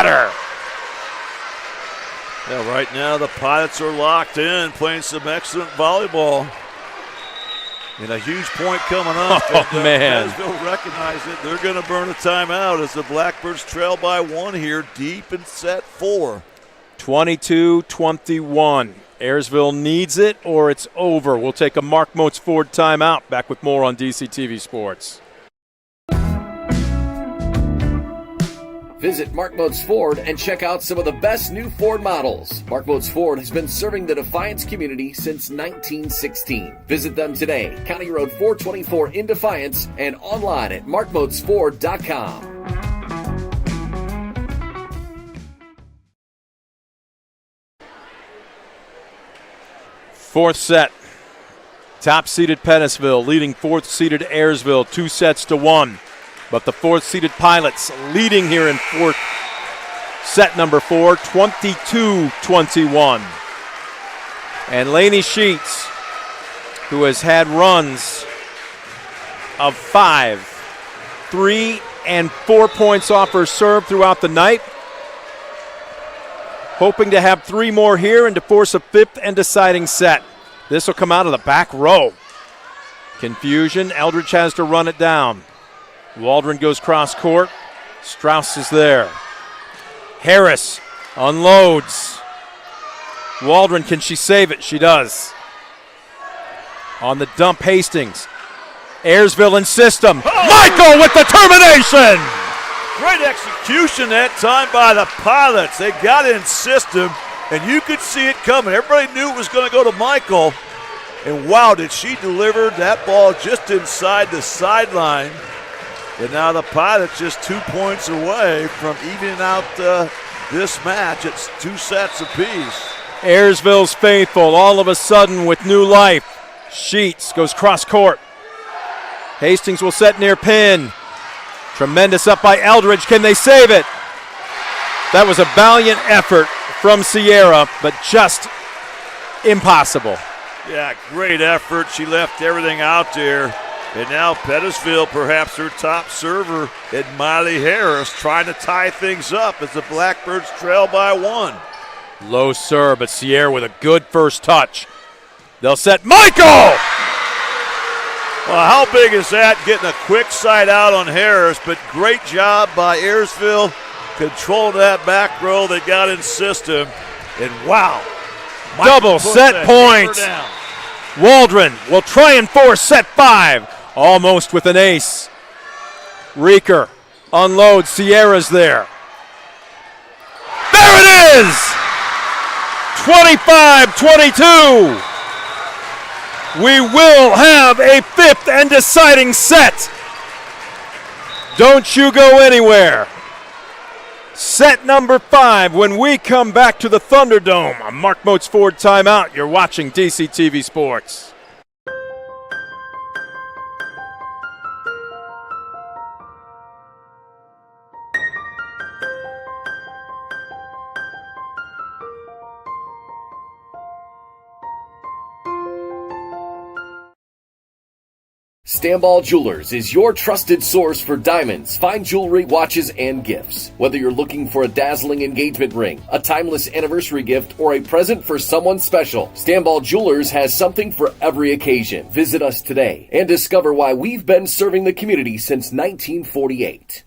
better. Yeah, right now the Pilots are locked in, playing some excellent volleyball. And a huge point coming up. Man. Pettisville recognize it. They're going to burn a timeout as the Blackbirds trail by 1 here, deep in set 4. 22-21. Ayersville needs it or it's over. We'll take a Mark Moats Ford timeout. Back with more on DCTV Sports. Visit Mark Moats Ford and check out some of the best new Ford models. Mark Moats Ford has been serving the Defiance community since 1916. Visit them today, County Road 424 in Defiance, and online at markmoatsford.com. Fourth set. Top-seeded Pettisville leading fourth-seeded Ayersville 2-1. But the fourth-seeded Pilots leading here in set number 4, 22-21. And Lainey Sheets, who has had runs of 5, 3, and 4 points off her serve throughout the night, hoping to have 3 more here and to force a 5th and deciding set. This will come out of the back row. Confusion. Eldridge has to run it down. Waldron goes cross court. Strauss is there. Harris unloads. Waldron, can she save it? She does. On the dump, Hastings. Ayersville in system. Michael with the termination! Great execution that time by the Pilots. They got in system, and you could see it coming. Everybody knew it was going to go to Michael. And wow, did she deliver that ball just inside the sideline. And now the Pilots just 2 points away from evening out this match. It's 2 sets apiece. Ayersville's faithful all of a sudden with new life. Sheets goes cross court. Hastings will set near pin. Tremendous up by Eldridge. Can they save it? That was a valiant effort from Sierra, but just impossible. Yeah, great effort. She left everything out there. And now Pettisville, perhaps her top server, and Miley Harris trying to tie things up as the Blackbirds trail by 1. Low serve, but Sierra with a good first touch. They'll set Michael! Well, how big is that? Getting a quick side out on Harris, but great job by Ayersville. Control that back row. They got in system. And wow. Double set points. Waldron will try and force set 5. Almost with an ace. Reeker unloads. Sierra's there. There it is! 25-22. We will have a 5th and deciding set. Don't you go anywhere. Set number 5 when we come back to the Thunderdome. A Mark Moats Ford timeout. You're watching DCTV Sports. Stanball Jewelers is your trusted source for diamonds, fine jewelry, watches, and gifts. Whether you're looking for a dazzling engagement ring, a timeless anniversary gift, or a present for someone special, Stanball Jewelers has something for every occasion. Visit us today and discover why we've been serving the community since 1948.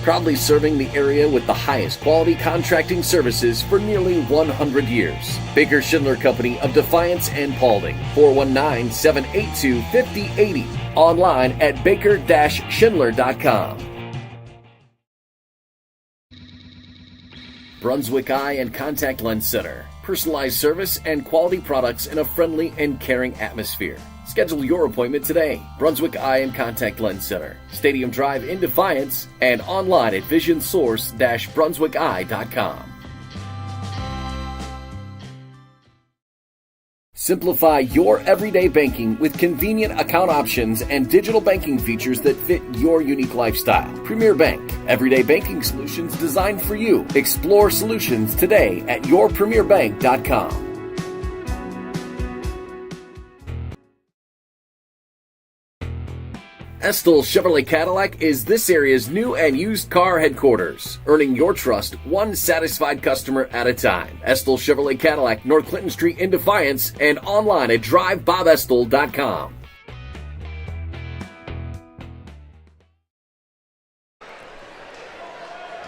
Proudly serving the area with the highest quality contracting services for nearly 100 years. Baker Schindler Company of Defiance and Paulding, 419-782-5080. Online at baker-schindler.com. Brunswick Eye and Contact Lens Center. Personalized service and quality products in a friendly and caring atmosphere. Schedule your appointment today. Brunswick Eye and Contact Lens Center, Stadium Drive in Defiance, and online at visionsource-brunswickeye.com. Simplify your everyday banking with convenient account options and digital banking features that fit your unique lifestyle. Premier Bank, everyday banking solutions designed for you. Explore solutions today at yourpremierbank.com. Estill Chevrolet Cadillac is this area's new and used car headquarters, earning your trust one satisfied customer at a time. Estill Chevrolet Cadillac, North Clinton Street in Defiance, and online at drivebobestill.com.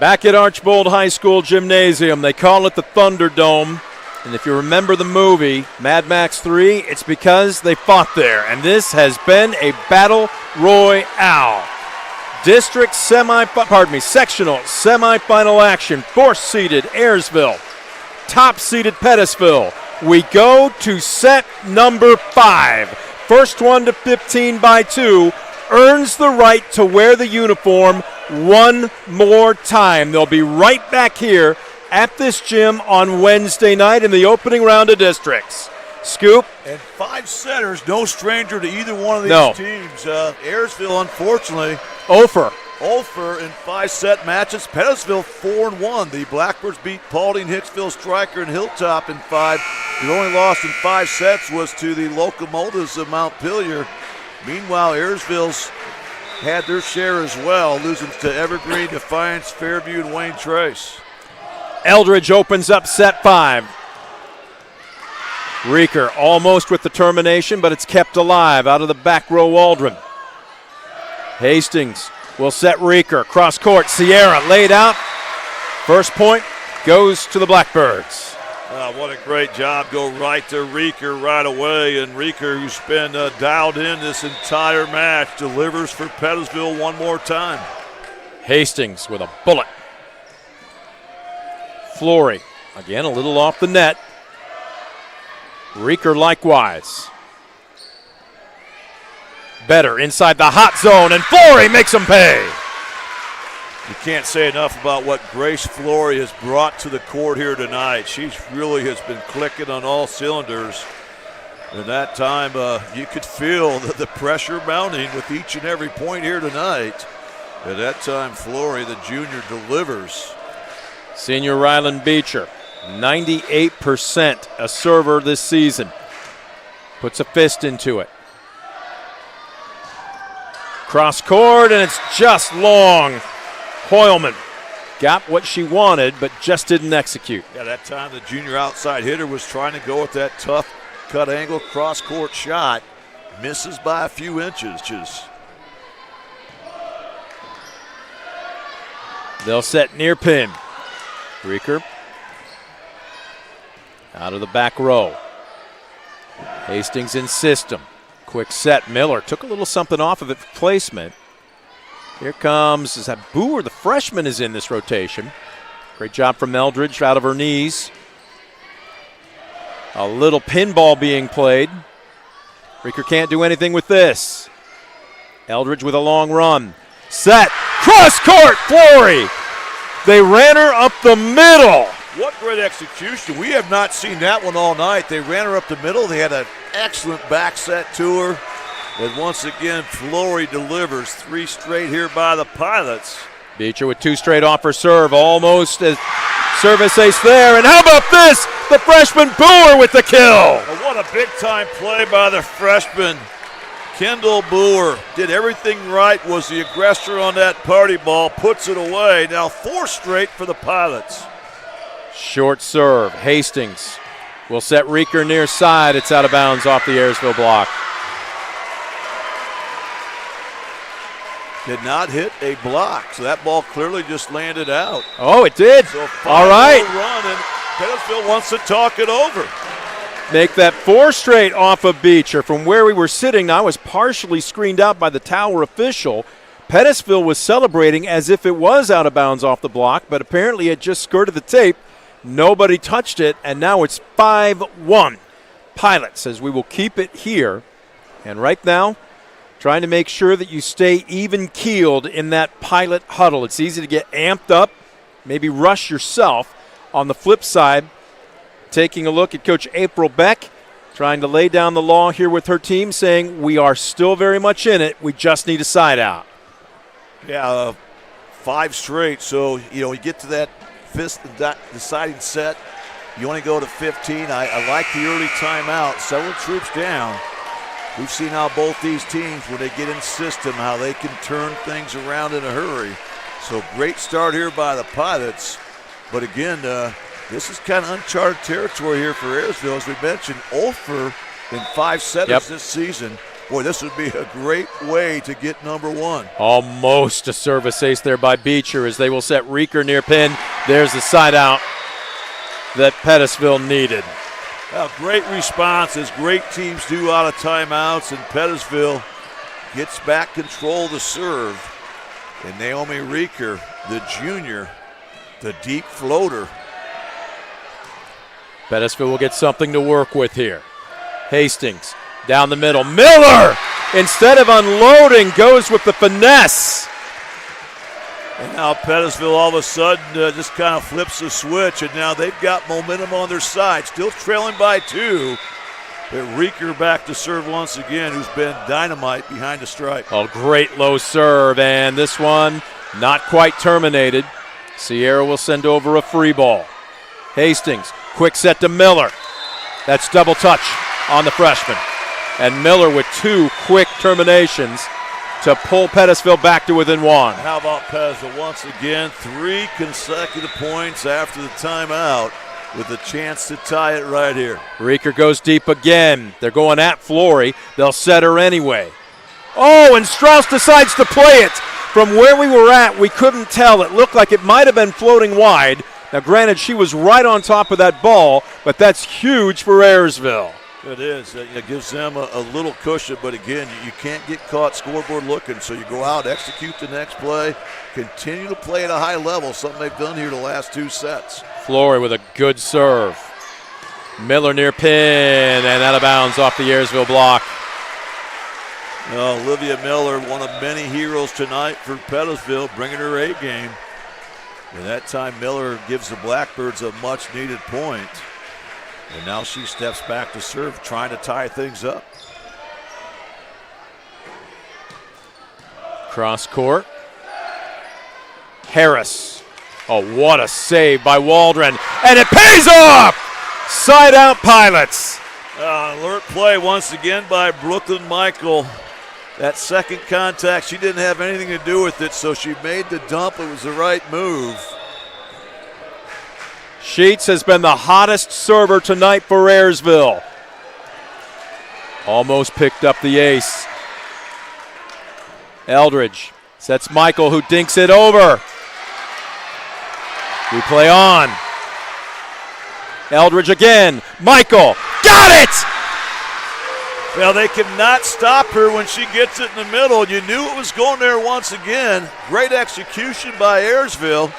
Back at Archbold High School Gymnasium, they call it the Thunderdome. And if you remember the movie, Mad Max 3, it's because they fought there. And this has been a battle royale. Sectional semifinal action. Fourth-seeded Ayersville, top-seeded Pettisville. We go to set number 5. First one to 15 by 2 earns the right to wear the uniform one more time. They'll be right back here at this gym on Wednesday night in the opening round of districts. Scoop. And 5 setters, no stranger to either one of these teams. Ayersville, unfortunately, 0 in 5-set matches. Pettisville 4-1. The Blackbirds beat Paulding, Hicksville, Stryker, and Hilltop in 5. The only loss in 5 sets was to the Locomotives of Montpelier. Meanwhile, Ayersville's had their share as well, losing to Evergreen, Defiance, Fairview, and Wayne Trace. Eldridge opens up set 5. Reeker almost with the termination, but it's kept alive out of the back row. Waldron. Hastings will set Reeker. Cross court. Sierra laid out. First point goes to the Blackbirds. What a great job. Go right to Reeker right away. And Reeker, who's been dialed in this entire match, delivers for Pettisville one more time. Hastings with a bullet. Flory, again, a little off the net. Reeker likewise. Better inside the hot zone, and Flory makes him pay. You can't say enough about what Grace Flory has brought to the court here tonight. She really has been clicking on all cylinders. And that time, you could feel the pressure mounting with each and every point here tonight. At that time, Flory, the junior, delivers. Senior Ryland Beecher, 98% a server this season. Puts a fist into it. Cross court, and it's just long. Hoylman got what she wanted, but just didn't execute. Yeah, that time the junior outside hitter was trying to go with that tough cut angle cross court shot. Misses by a few inches. They'll set near pin. Reeker out of the back row. Hastings in system. Quick set. Miller took a little something off of it for placement. Here comes, is that Boer, the freshman, is in this rotation. Great job from Eldridge out of her knees. A little pinball being played. Reeker can't do anything with this. Eldridge with a long run. Set. Cross court. Flory. They ran her up the middle. What great execution. We have not seen that one all night. They ran her up the middle. They had an excellent back set to her. And once again, Flory delivers 3 straight here by the Pilots. Beecher with 2 straight off her serve. Almost a service ace there. And how about this? The freshman Boer with the kill. Oh, what a big-time play by the freshman. Kendall Boer did everything right, was the aggressor on that party ball, puts it away. Now 4 straight for the Pilots. Short serve. Hastings will set Reeker near side. It's out of bounds off the Ayersville block. Did not hit a block, so that ball clearly just landed out. Oh, it did. So all right. Run, and Pettisville wants to talk it over. Make that 4 straight off of Beecher. From where we were sitting, I was partially screened out by the tower official. Pettisville was celebrating as if it was out of bounds off the block, but apparently it just skirted the tape. Nobody touched it, and now it's 5-1. Pilot says we will keep it here. And right now, trying to make sure that you stay even-keeled in that Pilot huddle. It's easy to get amped up, maybe rush yourself. On the flip side, taking a look at Coach April Beck, trying to lay down the law here with her team, saying we are still very much in it. We just need a side out. Yeah, 5 straight. So, you get to that fifth deciding set. You only go to 15. I like the early timeout. Several troops down. We've seen how both these teams, when they get in system, how they can turn things around in a hurry. So great start here by the Pilots. But again, this is kind of uncharted territory here for Ayersville. As we mentioned, 0 in 5 setters this season. Boy, this would be a great way to get number 1. Almost a service ace there by Beecher as they will set Reeker near pin. There's the side out that Pettisville needed. Well, great response as great teams do out of timeouts, and Pettisville gets back control of the serve. And Naomi Reeker, the junior, the deep floater. Pettisville will get something to work with here. Hastings down the middle. Miller, instead of unloading, goes with the finesse. And now Pettisville all of a sudden just kind of flips the switch, and now they've got momentum on their side. Still trailing by 2. But Reeker back to serve once again, who's been dynamite behind the stripe. Oh, great low serve, and this one not quite terminated. Sierra will send over a free ball. Hastings, quick set to Miller. That's double touch on the freshman. And Miller with 2 quick terminations to pull Pettisville back to within 1. How about Pettisville once again? 3 consecutive points after the timeout with a chance to tie it right here. Reeker goes deep again. They're going at Flory. They'll set her anyway. Oh, and Strauss decides to play it. From where we were at, we couldn't tell. It looked like it might have been floating wide. Now, granted, she was right on top of that ball, but that's huge for Ayersville. It is. It gives them a little cushion, but again, you can't get caught scoreboard looking, so you go out, execute the next play, continue to play at a high level, something they've done here the last 2 sets. Flory with a good serve. Miller near pin, and out of bounds off the Ayersville block. Olivia Miller, one of many heroes tonight for Pettisville, bringing her A game. And that time Miller gives the Blackbirds a much-needed point. And now she steps back to serve, trying to tie things up. Cross court. Harris. Oh, what a save by Waldron. And it pays off! Side out Pilots. Alert play once again by Brooklyn Michael. That second contact, she didn't have anything to do with it, so she made the dump. It was the right move. Sheets has been the hottest server tonight for Ayersville. Almost picked up the ace. Eldridge sets Michael, who dinks it over. We play on. Eldridge again. Michael, got it! Well, they cannot stop her when she gets it in the middle. You knew it was going there once again. Great execution by Ayersville.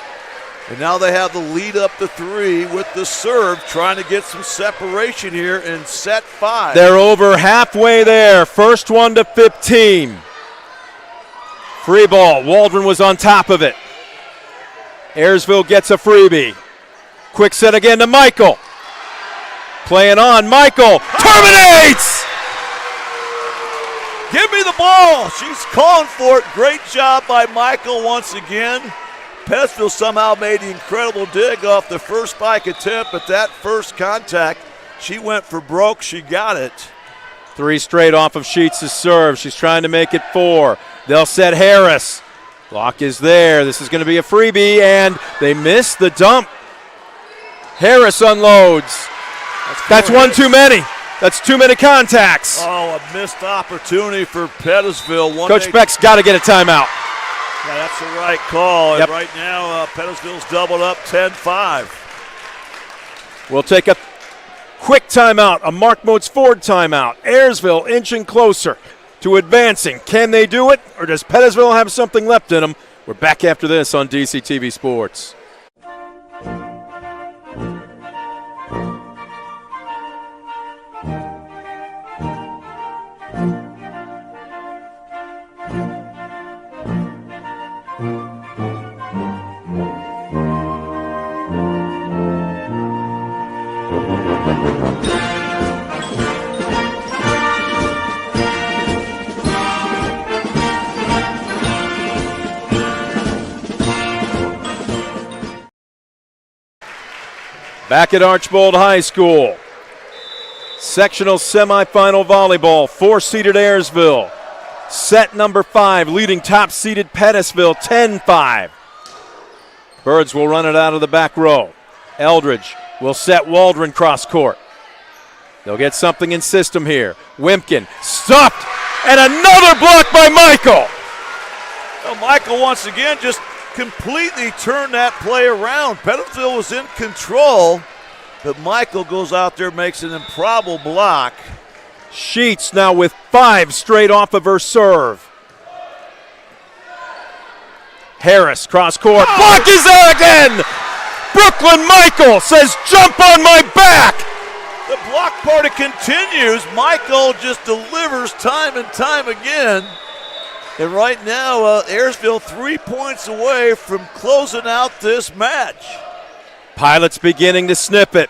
And now they have the lead up to 3 with the serve, trying to get some separation here in set 5. They're over halfway there. First one to 15. Free ball. Waldron was on top of it. Ayersville gets a freebie. Quick set again to Michael. Playing on. Michael terminates! Give me the ball. She's calling for it. Great job by Michael once again. Pettisville somehow made the incredible dig off the first spike attempt, but that first contact, she went for broke. She got it. 3 straight off of Sheets' serve. She's trying to make it 4. They'll set Harris. Block is there. This is going to be a freebie, and they miss the dump. Harris unloads. That's one too many. That's too many contacts. Oh, a missed opportunity for Pettisville. Coach Beck's got to get a timeout. Yeah, that's the right call. Yep. And right now, Pettisville's doubled up 10-5. We'll take a quick timeout, a Mark Motes Ford timeout. Ayersville inching closer to advancing. Can they do it, or does Pettisville have something left in them? We're back after this on DCTV Sports. Back at Archbold High School. Sectional semifinal volleyball, 4-seeded Ayersville. Set number 5, leading top-seeded Pettisville, 10-5. Birds will run it out of the back row. Eldridge will set Waldron cross court. They'll get something in system here. Wimpkin stopped, and another block by Michael. Well, Michael once again just completely turned that play around. Pettisville was in control, but Michael goes out there, makes an improbable block. Sheets now with 5 straight off of her serve. Harris cross court. Block is there again. Brooklyn Michael says, "Jump on my back." The block party continues. Michael just delivers time and time again. And right now, Ayersville 3 points away from closing out this match. Pilots beginning to snip it.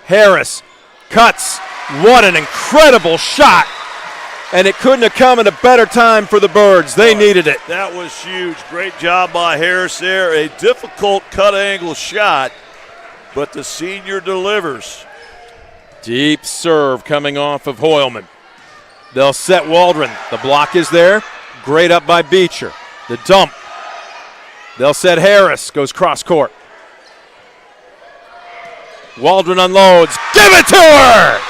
Harris cuts. What an incredible shot. And it couldn't have come at a better time for the Birds. They needed it. That was huge. Great job by Harris there. A difficult cut angle shot, but the senior delivers. Deep serve coming off of Hoyleman. They'll set Waldron. The block is there. Great up by Beecher. The dump. They'll set Harris. Goes cross court. Waldron unloads. Give it to her!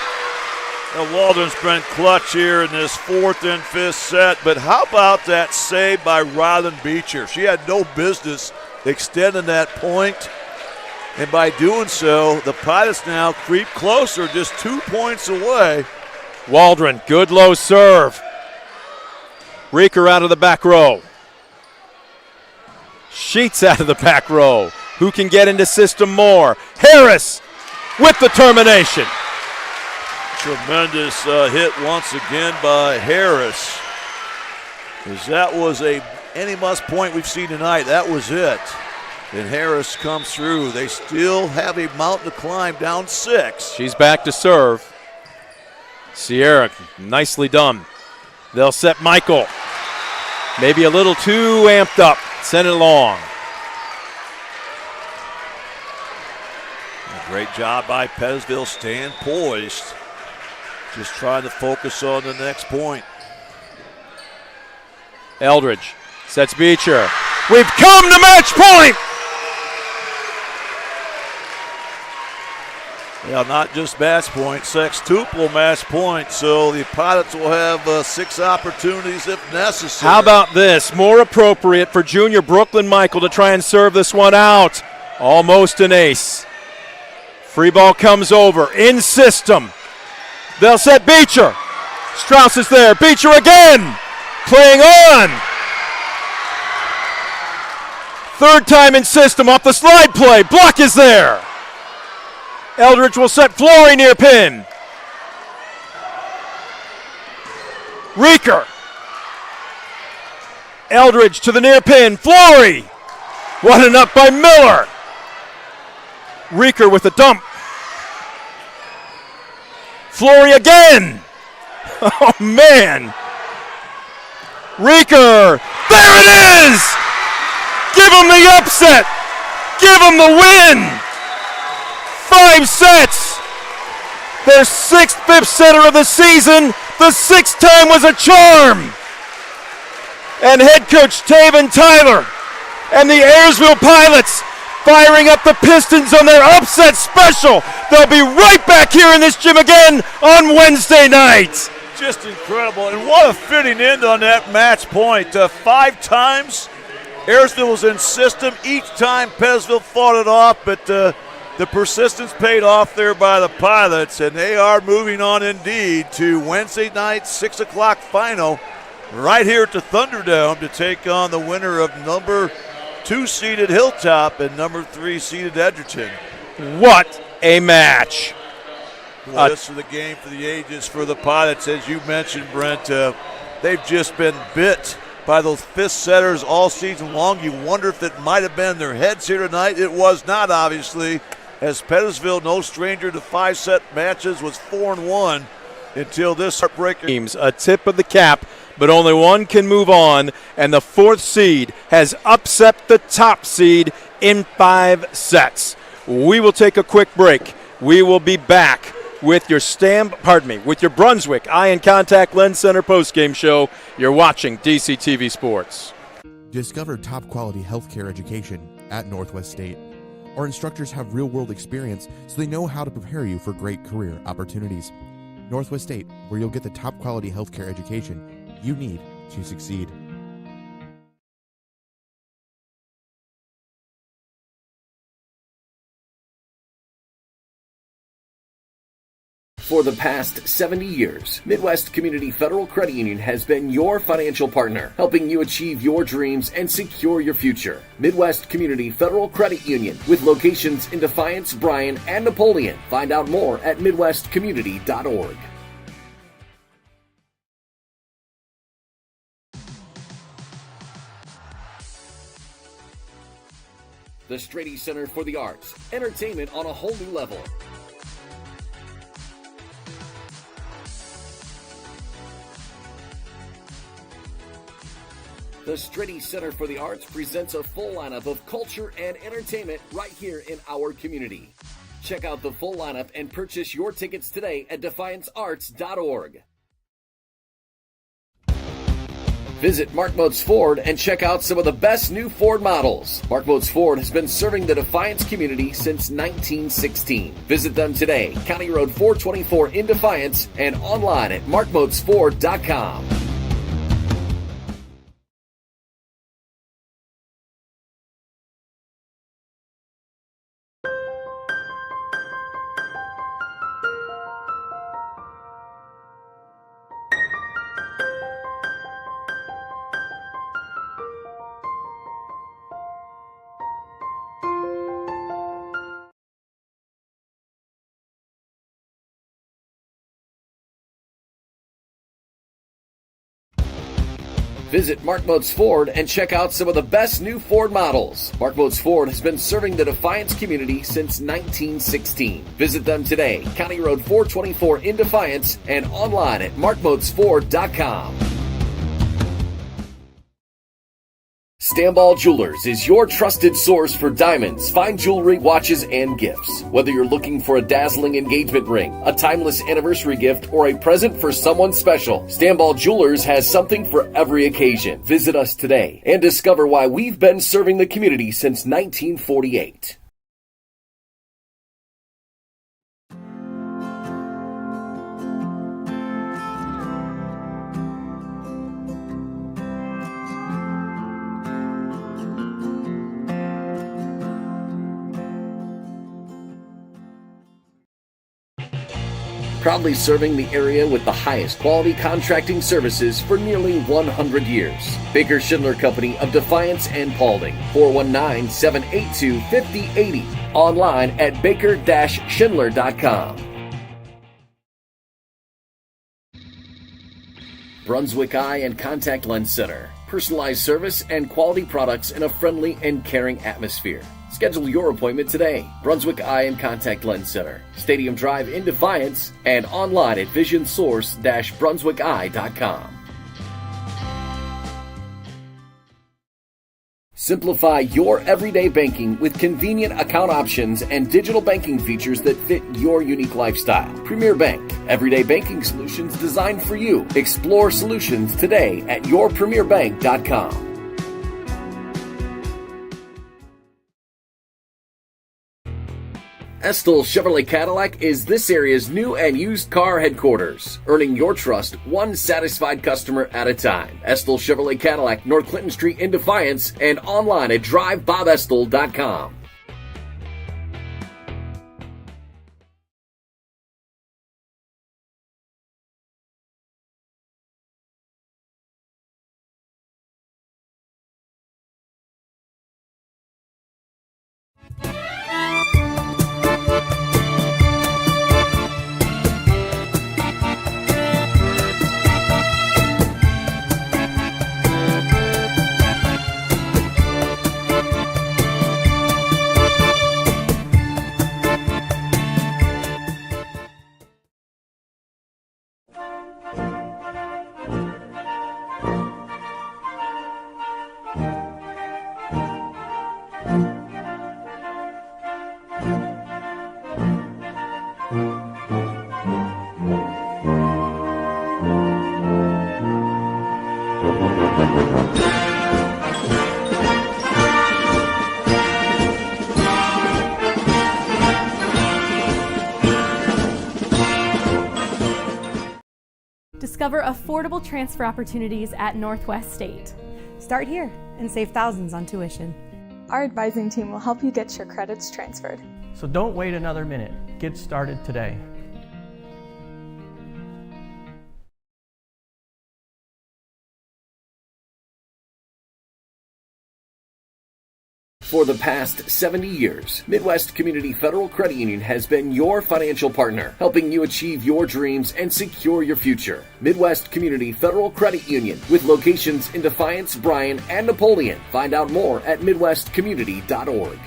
Now, Waldron's been clutch here in this 4th and 5th set, but how about that save by Rylan Beecher? She had no business extending that point, and by doing so, the Pilots now creep closer, just 2 points away. Waldron, good low serve. Reeker out of the back row. Sheets out of the back row. Who can get into system more? Harris with the termination. Tremendous hit once again by Harris. As that was any must point we've seen tonight. That was it. And Harris comes through. They still have a mountain to climb, down 6. She's back to serve. Sierra, nicely done. They'll set Michael. Maybe a little too amped up. Send it along. A great job by Pettisville, staying poised. Just trying to focus on the next point. Eldridge sets Beecher. We've come to match point! Yeah, not just match point, sextuple match point. So the Pilots will have 6 opportunities if necessary. How about this? More appropriate for junior Brooklyn Michael to try and serve this one out. Almost an ace. Free ball comes over in system. They'll set Beecher. Strauss is there. Beecher again. Playing on. 3rd time in system off the slide play. Block is there. Eldridge will set Flory near pin. Reeker. Eldridge to the near pin. Flory. What an up by Miller. Reeker with the dump. Flory again. Oh, man. Reeker. There it is. Give him the upset. Give him the win. 5 sets. Their 6th, 5th setter of the season. The 6th time was a charm. And head coach Taven Tyler and the Ayersville Pilots firing up the Pistons on their upset special. They'll be right back here in this gym again on Wednesday night. Just incredible. And what a fitting end on that match point. 5 times Ayersville was in system. Each time Pettisville fought it off, but the persistence paid off there by the Pilots, and they are moving on indeed to Wednesday night, 6 o'clock final, right here at the Thunderdome to take on the winner of number 2-seeded Hilltop and number 3-seeded Edgerton. What a match. Well, this is the game for the ages for the Pilots. As you mentioned, Brent, they've just been bit by those 5th setters all season long. You wonder if it might have been their heads here tonight. It was not, obviously, as Pettisville, no stranger to 5-set matches, was 4-1 until this heartbreaker. Teams, a tip of the cap, but only one can move on, and the 4th seed has upset the top seed in 5 sets. We will take a quick break. We will be back with your with your Brunswick Eye and Contact Lens Center postgame show. You're watching DCTV Sports. Discover top-quality healthcare education at Northwest State. Our instructors have real-world experience, so they know how to prepare you for great career opportunities. Northwest State, where you'll get the top-quality healthcare education you need to succeed. For the past 70 years, Midwest Community Federal Credit Union has been your financial partner, helping you achieve your dreams and secure your future. Midwest Community Federal Credit Union, with locations in Defiance, Bryan, and Napoleon. Find out more at midwestcommunity.org. The Strady Center for the Arts, entertainment on a whole new level. The Strady Center for the Arts presents a full lineup of culture and entertainment right here in our community. Check out the full lineup and purchase your tickets today at defiancearts.org. Visit Mark Motes Ford and check out some of the best new Ford models. Mark Motes Ford has been serving the Defiance community since 1916. Visit them today, County Road 424 in Defiance, and online at markmotesford.com. Visit Mark Motes Ford and check out some of the best new Ford models. Mark Motes Ford has been serving the Defiance community since 1916. Visit them today, County Road 424 in Defiance, and online at markmotesford.com. Stamball Jewelers is your trusted source for diamonds, fine jewelry, watches, and gifts. Whether you're looking for a dazzling engagement ring, a timeless anniversary gift, or a present for someone special, Stamball Jewelers has something for every occasion. Visit us today and discover why we've been serving the community since 1948. Proudly serving the area with the highest quality contracting services for nearly 100 years. Baker Schindler Company of Defiance and Paulding, 419-782-5080. Online at baker-schindler.com. Brunswick Eye and Contact Lens Center. Personalized service and quality products in a friendly and caring atmosphere. Schedule your appointment today. Brunswick Eye and Contact Lens Center, Stadium Drive in Defiance, and online at visionsource-brunswickeye.com. Simplify your everyday banking with convenient account options and digital banking features that fit your unique lifestyle. Premier Bank, everyday banking solutions designed for you. Explore solutions today at yourpremierbank.com. Estill Chevrolet Cadillac is this area's new and used car headquarters, earning your trust one satisfied customer at a time. Estill Chevrolet Cadillac, North Clinton Street in Defiance, and online at drivebobestill.com. Discover affordable transfer opportunities at Northwest State. Start here and save thousands on tuition. Our advising team will help you get your credits transferred. So don't wait another minute. Get started today. For the past 70 years, Midwest Community Federal Credit Union has been your financial partner, helping you achieve your dreams and secure your future. Midwest Community Federal Credit Union, with locations in Defiance, Bryan, and Napoleon. Find out more at midwestcommunity.org.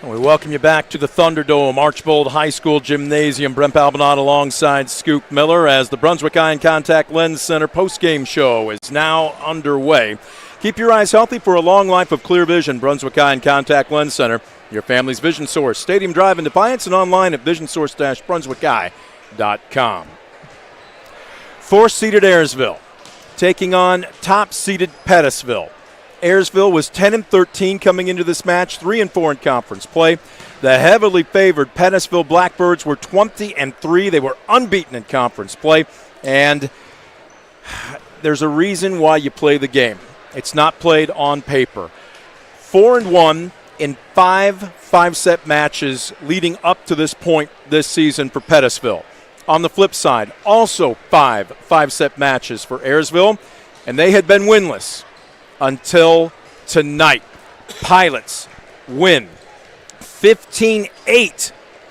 We welcome you back to the Thunderdome, Archbold High School Gymnasium. Brent Balbinot alongside Scoop Miller as the Brunswick Eye and Contact Lens Center postgame show is now underway. Keep your eyes healthy for a long life of clear vision. Brunswick Eye and Contact Lens Center, your family's vision source. Stadium Drive in Defiance and online at visionsource-brunswickeye.com. Fourth-seeded Ayersville taking on top-seeded Pettisville. Ayersville was 10-13 coming into this match, 3-4 in conference play. The heavily favored Pettisville Blackbirds were 20-3. They were unbeaten in conference play, and there's a reason why you play the game. It's not played on paper. 4-1 in five-set matches leading up to this point this season for Pettisville. On the flip side, also five-set matches for Ayersville, and they had been winless until tonight. Pilots win 15-8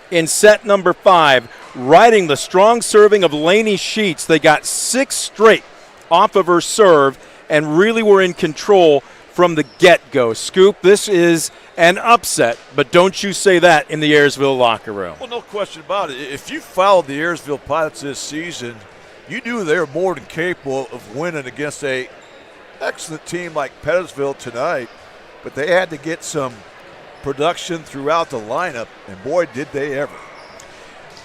in set number 5, riding the strong serving of Lainey Sheets. They got 6 straight off of her serve and really were in control from the get-go. Scoop, this is an upset, but don't you say that in the Ayersville locker room. Well, no question about it. If you followed the Ayersville Pilots this season, you knew they were more than capable of winning against a excellent team like Pettisville tonight, but they had to get some production throughout the lineup, and boy, did they ever.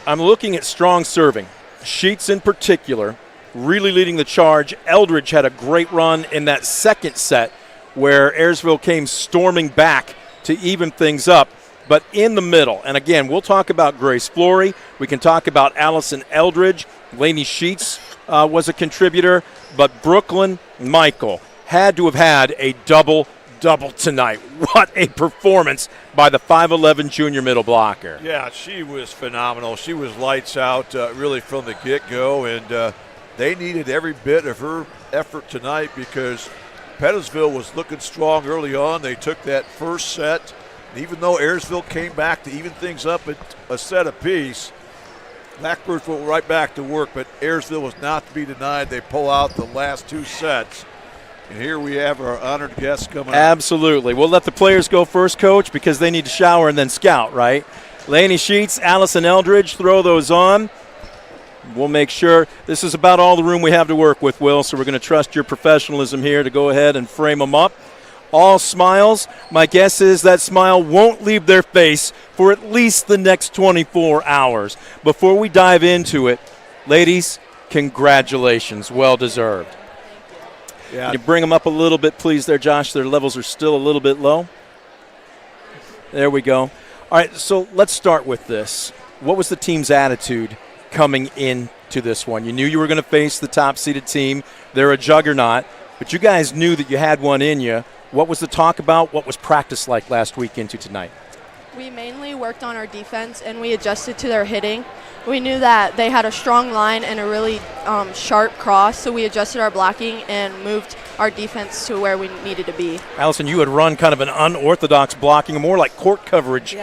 I'm looking at strong serving. Sheets in particular, really leading the charge. Eldridge had a great run in that second set where Ayersville came storming back to even things up. But in the middle, and again, we'll talk about Grace Flory. We can talk about Allison Eldridge. Lainey Sheets was a contributor, but Brooklyn Michael had to have had a double-double tonight. What a performance by the 5'11 junior middle blocker. Yeah, she was phenomenal. She was lights out really from the get-go, and they needed every bit of her effort tonight because Pettisville was looking strong early on. They took that first set, and even though Ayersville came back to even things up at a set apiece, Blackbirds went right back to work, but Ayersville was not to be denied. They pull out the last 2 sets. And here we have our honored guests coming up. Absolutely. We'll let the players go first, Coach, because they need to shower and then scout, right? Lainey Sheets, Allison Eldridge, throw those on. We'll make sure. This is about all the room we have to work with, Will, so we're going to trust your professionalism here to go ahead and frame them up. All smiles. My guess is that smile won't leave their face for at least the next 24 hours. Before we dive into it, ladies, congratulations. Well deserved. Yeah. Can you bring them up a little bit, please, there, Josh? Their levels are still a little bit low. There we go. All right, so let's start with this. What was the team's attitude coming into this one? You knew you were going to face the top-seeded team. They're a juggernaut, but you guys knew that you had one in you. What was the talk about? What was practice like last week into tonight? We mainly worked on our defense, and we adjusted to their hitting. We knew that they had a strong line and a really sharp cross, so we adjusted our blocking and moved our defense to where we needed to be. Allison, you had run kind of an unorthodox blocking, more like court coverage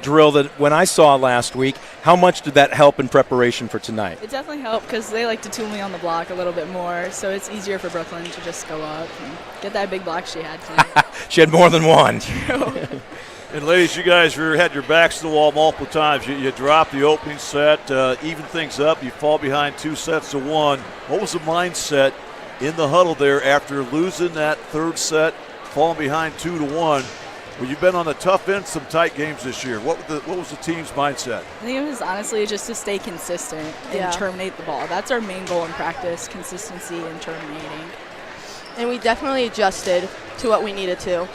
drill that when I saw last week. How much did that help in preparation for tonight? It definitely helped because they like to tool me on the block a little bit more, so it's easier for Brooklyn to just go up and get that big block she had tonight. She had more than one. And ladies, you guys had your backs to the wall multiple times. You dropped the opening set, even things up. You fall behind 2-1. What was the mindset in the huddle there after losing that third set, falling behind 2-1? Well, you've been on the tough end, some tight games this year. What was the team's mindset? I think it was honestly just to stay consistent and terminate the ball. That's our main goal in practice, consistency and terminating. And we definitely adjusted to what we needed to.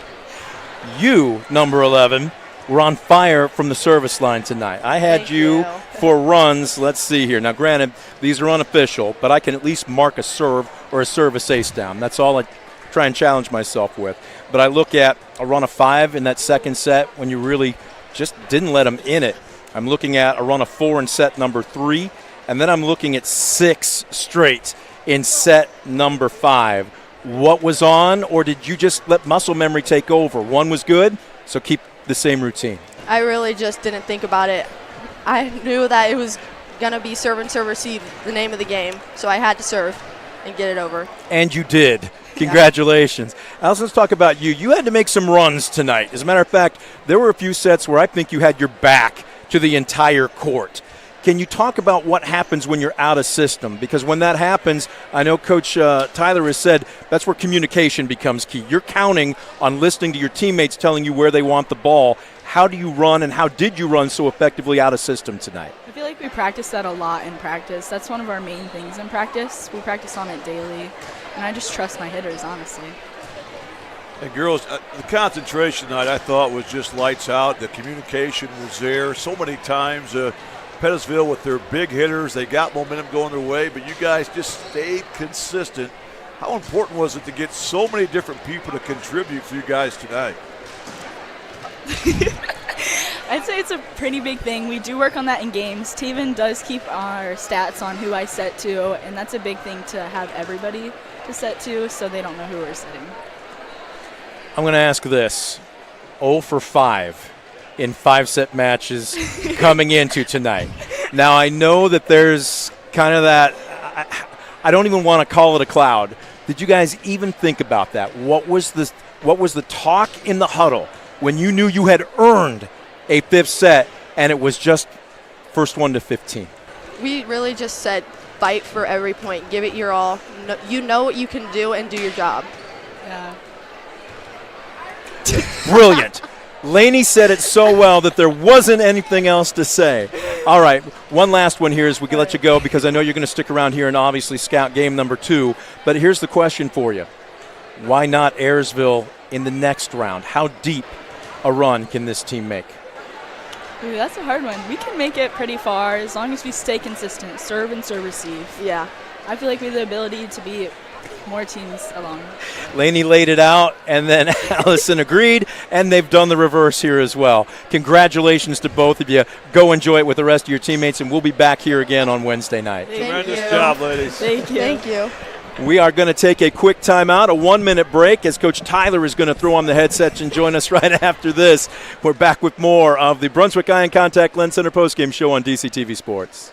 You, number 11, were on fire from the service line tonight. I had Thank you you. for runs. Let's see here. Now, granted, these are unofficial, but I can at least mark a serve or a service ace down. That's all I try and challenge myself with. But I look at a run of 5 in that second set when you really just didn't let them in it. I'm looking at a run of 4 in set number 3, and then I'm looking at 6 straight in set number 5. What was on, or did you just let muscle memory take over? One was good, so keep the same routine. I really just didn't think about it. I knew that it was going to be serve and serve receive, the name of the game, so I had to serve and get it over. And you did. Congratulations. Allison, let's talk about you. You had to make some runs tonight. As a matter of fact, there were a few sets where I think you had your back to the entire court. Can you talk about what happens when you're out of system? Because when that happens, I know Coach Tyler has said that's where communication becomes key. You're counting on listening to your teammates telling you where they want the ball. How do you run, and how did you run so effectively out of system tonight? I feel like we practice that a lot in practice. That's one of our main things in practice. We practice on it daily, and I just trust my hitters, honestly. And girls, the concentration tonight I thought was just lights out. The communication was there so many times. Pettisville with their big hitters, they got momentum going their way, but you guys just stayed consistent. How important was it to get so many different people to contribute for you guys tonight? I'd say it's a pretty big thing. We do work on that in games. Taven does keep our stats on who I set to, and that's a big thing to have everybody to set to so they don't know who we're setting. I'm going to ask this. 0 for 5 in 5-set matches coming into tonight. Now, I know that there's kind of that, I don't even want to call it a cloud. Did you guys even think about that? What was the talk in the huddle when you knew you had earned a 5th set and it was just first 1 to 15? We really just said fight for every point, give it your all. You know what you can do and do your job. Yeah. Brilliant. Laney said it so well that there wasn't anything else to say. All right, one last one here as we can let you go because I know you're going to stick around here and obviously scout game number 2. But here's the question for you. Why not Ayersville in the next round? How deep a run can this team make? Ooh, that's a hard one. We can make it pretty far as long as we stay consistent, serve and serve receive. Yeah. I feel like we have the ability to beat more teams along. Laney laid it out, and then Allison agreed, and they've done the reverse here as well. Congratulations to both of you. Go enjoy it with the rest of your teammates, and we'll be back here again on Wednesday night. Tremendous job, ladies. Thank you. Thank you. We are going to take a quick timeout, a 1-minute break, as Coach Tyler is going to throw on the headsets and join us right after this. We're back with more of the Brunswick Eye and Contact Lens Center postgame show on DCTV Sports.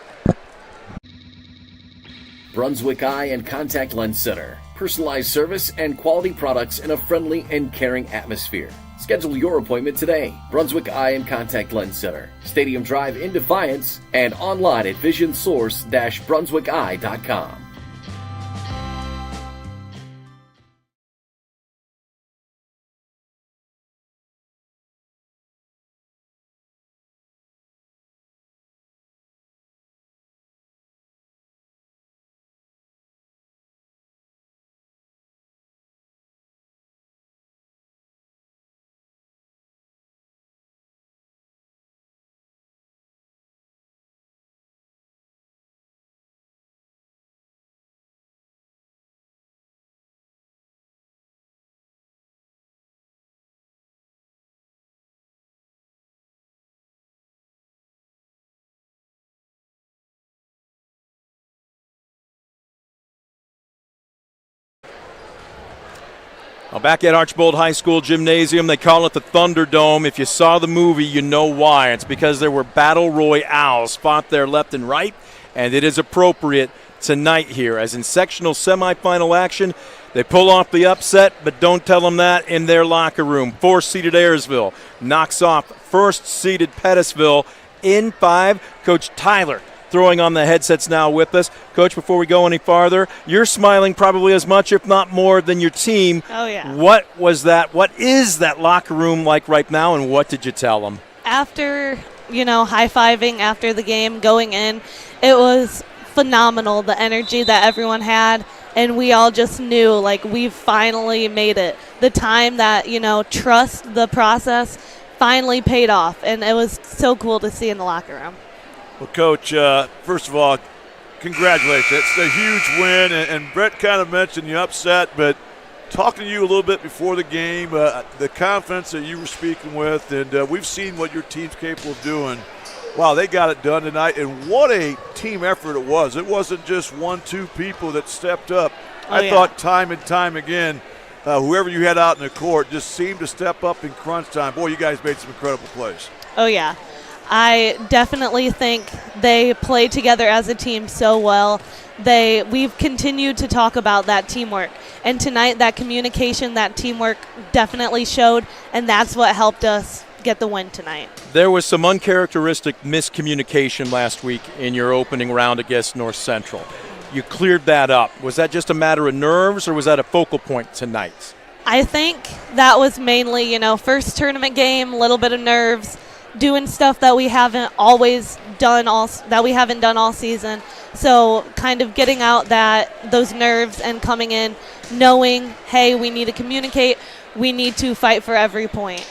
Brunswick Eye and Contact Lens Center. Personalized service and quality products in a friendly and caring atmosphere. Schedule your appointment today. Brunswick Eye and Contact Lens Center. Stadium Drive in Defiance and online at visionsource-brunswickeye.com. Well, back at Archbold High School Gymnasium, they call it the Thunderdome. If you saw the movie, you know why. It's because there were battle royales fought there left and right, and it is appropriate tonight here. As in sectional semifinal action, they pull off the upset, but don't tell them that in their locker room. 4th-seeded Ayersville knocks off 1st-seeded Pettisville in 5. Coach Tyler throwing on the headsets now with us. Coach, before we go any farther, you're smiling probably as much, if not more, than your team. Oh, yeah. What was that? What is that locker room like right now, and what did you tell them? After, high-fiving after the game, going in, it was phenomenal, the energy that everyone had, and we all just knew, we've finally made it. The time that, trust the process, finally paid off, and it was so cool to see in the locker room. Well, Coach, first of all, congratulations. It's a huge win, and Brett kind of mentioned the upset, but talking to you a little bit before the game, the confidence that you were speaking with, and we've seen what your team's capable of doing. Wow, they got it done tonight, and what a team effort it was. It wasn't just 1-2 people that stepped up. I thought time and time again, whoever you had out in the court just seemed to step up in crunch time. Boy, you guys made some incredible plays. Oh, yeah. I definitely think they play together as a team so well. We've continued to talk about that teamwork. And tonight, that communication, that teamwork definitely showed, and that's what helped us get the win tonight. There was some uncharacteristic miscommunication last week in your opening round against North Central. You cleared that up. Was that just a matter of nerves, or was that a focal point tonight? I think that was mainly, first tournament game, a little bit of nerves, doing stuff that we haven't done all season. So kind of getting out those nerves and coming in knowing, hey, we need to communicate, we need to fight for every point.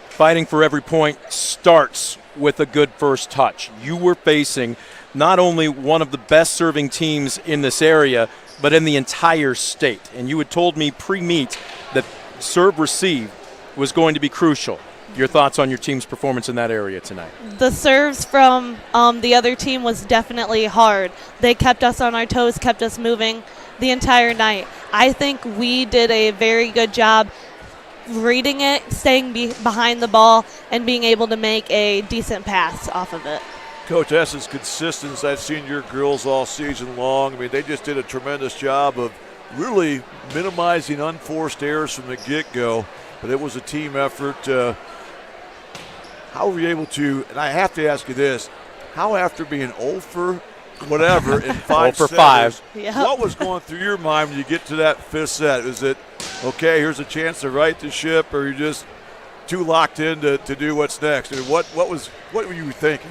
Fighting for every point starts with a good first touch. You were facing not only one of the best serving teams in this area, but in the entire state. And you had told me pre-meet that serve receive was going to be crucial. Your thoughts on your team's performance in that area tonight? The serves from the other team was definitely hard. They kept us on our toes, kept us moving the entire night. I think we did a very good job reading it, staying behind the ball, and being able to make a decent pass off of it. Coach, that's as consistent as I've seen your girls all season long. I mean, they just did a tremendous job of really minimizing unforced errors from the get-go, but it was a team effort. How were you able to, and I have to ask you this, how after being 0 for whatever in 5 0 for 5, what was going through your mind when you get to that 5th set? Is it, okay, here's a chance to right the ship, or you're just too locked in to do what's next? I mean, what were you thinking?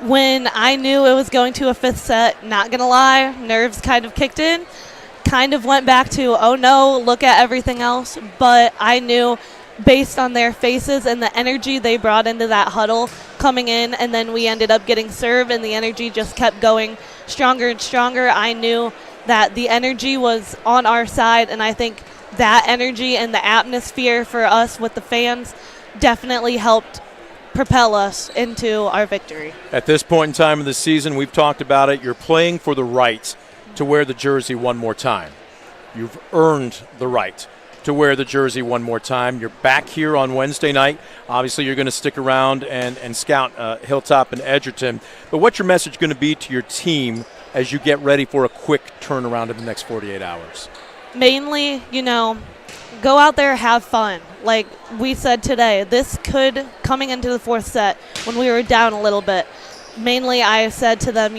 When I knew it was going to a 5th set, not going to lie, nerves kind of kicked in, kind of went back to, oh no, look at everything else. But I knew based on their faces and the energy they brought into that huddle coming in, and then we ended up getting served and the energy just kept going stronger and stronger. I knew that the energy was on our side, and I think that energy and the atmosphere for us with the fans definitely helped propel us into our victory. At this point in time of the season, we've talked about it, you're playing for the right to wear the jersey one more time. You've earned the right to wear the jersey one more time. You're back here on Wednesday night. Obviously, you're going to stick around and scout Hilltop and Edgerton. But what's your message going to be to your team as you get ready for a quick turnaround in the next 48 hours? Mainly, go out there, have fun. Like we said today, coming into the 4th set when we were down a little bit, mainly I said to them,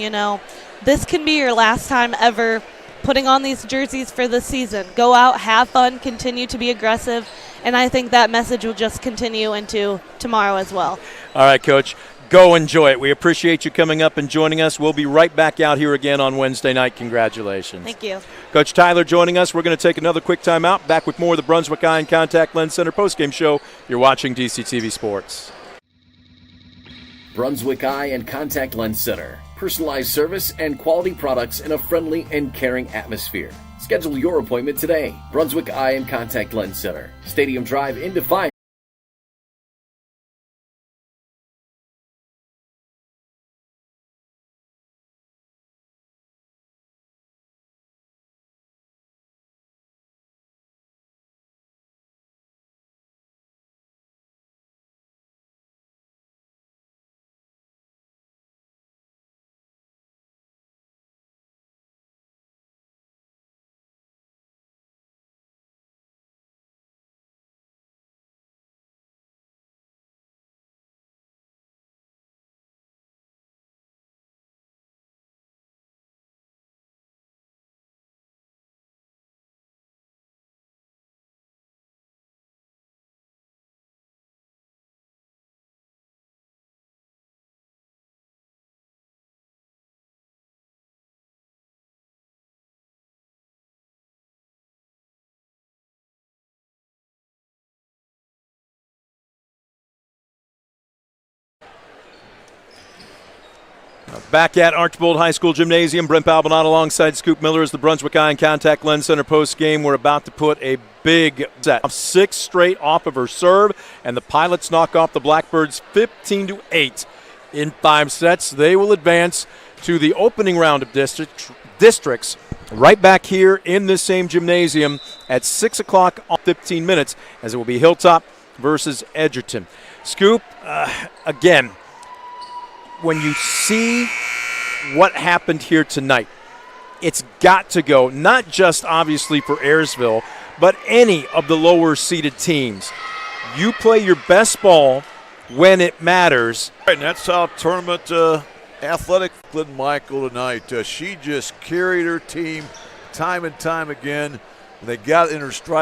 this can be your last time ever putting on these jerseys for the season. Go out, have fun, continue to be aggressive, and I think that message will just continue into tomorrow as well. All right, Coach, go enjoy it. We appreciate you coming up and joining us. We'll be right back out here again on Wednesday night. Congratulations. Thank you. Coach Tyler joining us. We're going to take another quick timeout. Back with more of the Brunswick Eye and Contact Lens Center postgame show. You're watching DCTV Sports. Brunswick Eye and Contact Lens Center. Personalized service and quality products in a friendly and caring atmosphere. Schedule your appointment today. Brunswick Eye and Contact Lens Center. Stadium Drive in Defiance. Back at Archbold High School Gymnasium, Brent Balbinot alongside Scoop Miller as the Brunswick Eye and Contact Lens Center post game. We're about to put a big set of 6 straight off of her serve, and the Pilots knock off the Blackbirds 15-8 in 5 sets. They will advance to the opening round of districts right back here in this same gymnasium at 6 o'clock on 15 minutes, as it will be Hilltop versus Edgerton. Scoop, again, when you see what happened here tonight, it's got to go, not just obviously for Ayersville, but any of the lower seeded teams. You play your best ball when it matters. And that's how tournament athletic Glenn Michael tonight. She just carried her team time and time again. They got in her stride.